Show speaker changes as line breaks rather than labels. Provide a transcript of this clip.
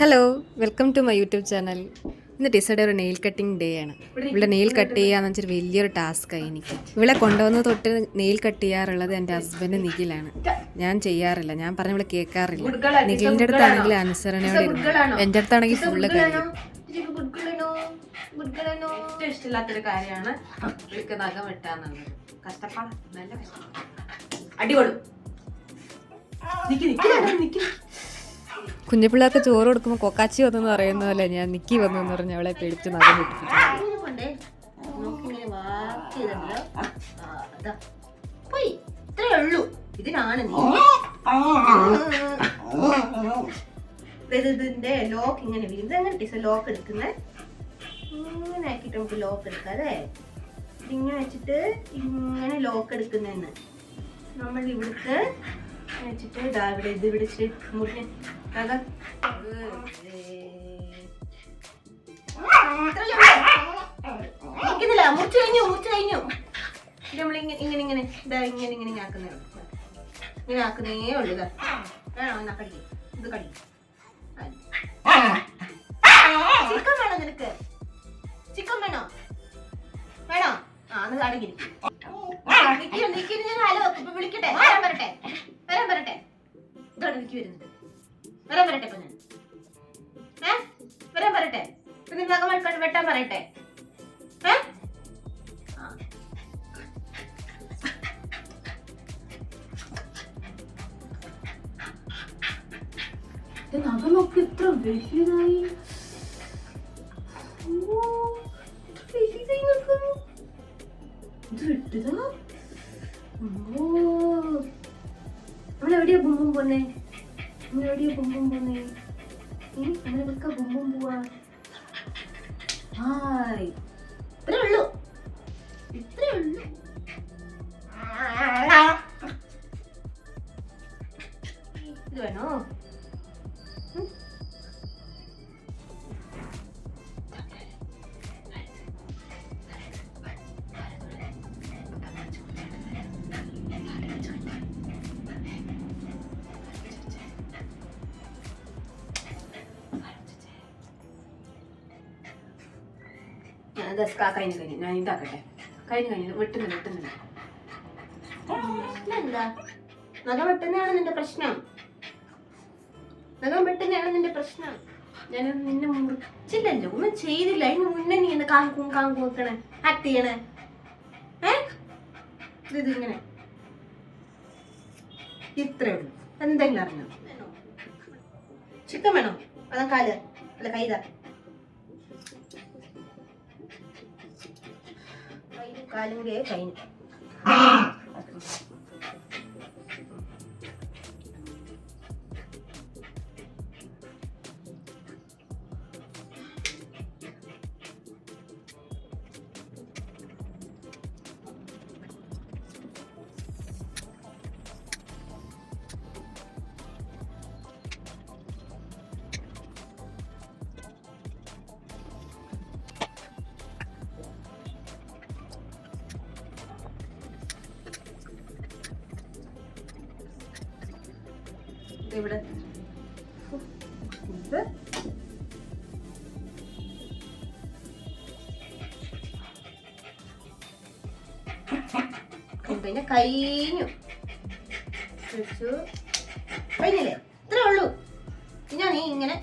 Hello, welcome to my YouTube channel. ഇന്ന് ടിസയുടെ ഒരു നെയിൽ കട്ടിങ് ഡേ ആണ്. ഇവിടെ നെയിൽ കട്ട് ചെയ്യാന്ന് വെച്ചാൽ വലിയൊരു ടാസ്ക്കായി എനിക്ക്. ഇവിടെ കൊണ്ടുവന്ന് തൊട്ട് നെയിൽ കട്ട് ചെയ്യാറുള്ളത് എൻ്റെ ഹസ്ബൻഡ് നിഖിലാണ്. ഞാൻ ചെയ്യാറില്ല, ഞാൻ പറഞ്ഞ ഇവിടെ കേൾക്കാറില്ല. നിഖിലിൻ്റെ അടുത്താണെങ്കിൽ അനുസരണയോടെ ഇരുന്നു, എൻ്റെ അടുത്താണെങ്കിൽ ഫുള്ള് കഴിയും.
ഇഷ്ടമില്ലാത്തൊരു കാര്യമാണ് നഖം വെട്ടാന്നുള്ളത്. കഷ്ടപ്പാട്, നല്ല കഷ്ടപ്പാട്. അടികൊള്ളും.
കുഞ്ഞുപിള്ളേർക്ക് ചോറ് കൊടുക്കുമ്പോൾ കൊക്കാച്ചി വന്നെന്ന് പറയുന്ന പോലെ ഞാൻ നിക്കി വന്നു എന്ന് പറഞ്ഞ് അവളെ പേടിച്ച് നഖം വെട്ടിപ്പിച്ചു.
ഇതിനാണ് ഇതിന്റെ ലോക്ക് ഇങ്ങനെ ഇതെങ്ങനെ ടീച്ചർ ലോക്ക് എടുക്കുന്നത്? ഇങ്ങനെ ആക്കിട്ട് നമുക്ക് ലോക്ക് എടുക്കാം. അതെ, ഇതിങ്ങനെ വെച്ചിട്ട് ഇങ്ങനെ ലോക്ക് എടുക്കുന്നതെന്ന് നമ്മൾ ഇവിടുത്തെ വെച്ചിട്ട് ഇതാ ഇവിടെ ഇത് പിടിച്ച് മുറിഞ്ഞ് നിൽക്കുന്നില്ല. മുറിച്ച് കഴിഞ്ഞു നമ്മൾ ഇങ്ങനെ ഇങ്ങനെ ഇതാ ഇങ്ങനെ ആക്കുന്നേ ഉള്ളൂ. ഇങ്ങനെ ആക്കുന്നേ ഉള്ളു. ഇതാ വേണോ? എന്നാ കടിക്കും, ഇത് കടിക്കും. ചിക്കൻ വേണോ നിനക്ക്? ചിക്കൻ വേണോ? വേണോ? ആ ഒന്ന് അടങ്ങിയിരിക്കും. ഞാൻ ഹലോ ഇപ്പൊ വിളിക്കട്ടെ, വരാൻ വരട്ടെ ഇതോടെ എനിക്ക് വരുന്നുണ്ട്. വരാൻ വരട്ടെ ഇപ്പൊ ഞാൻ വരാൻ വരട്ടെ. ഇപ്പൊ നിങ്ങൾ നഖം വെട്ടാൻ പറയട്ടെ. നഖമൊക്കെ ഇത്ര വലിയതായി. ഇത് വിട്ടതാ. നമ്മളെവിടെയാ ബുമ്പും പോന്നേ? നമ്മളെവിടെയാ ബുമ്പും പോന്നേ? നമ്മളെവിടക്ക ബുമ്പും പോവാ? ഹായ്, ഇത്രേ ഉള്ളൂ. ഇത് വേണോ? കഴിഞ്ഞു ഞാൻ ഇതാക്കട്ടെ. കഴിഞ്ഞു വെട്ടുന്നില്ല. എന്താ നഖം വെട്ടുന്നതാണ് നിന്റെ പ്രശ്നം? നഖം വെട്ടുന്നതാണ് നിന്റെ പ്രശ്നം. ഞാൻ നിന്നെ മുറിച്ചില്ലല്ലോ, ഒന്നും ചെയ്തില്ല. അതിന് മുന്നേ നീ എന്ന് കാങ്കൂം വെക്കണേ, ആക്ട് ചെയ്യണേ. ഇതിങ്ങനെ ഇത്രേ ഉള്ളൂ. എന്തെങ്കിലും അറിഞ്ഞോ? ചിക്കൻ വേണോ? അതാ കാല് അല്ല കൈതാ. കാലും കൂടെ കഴിഞ്ഞു. ഇവിടെ പിന്നെ കഴിഞ്ഞു. കഴിഞ്ഞില്ലേ? ഇത്രേ ഉള്ളൂ. പിന്നെ നീ ഇങ്ങനെ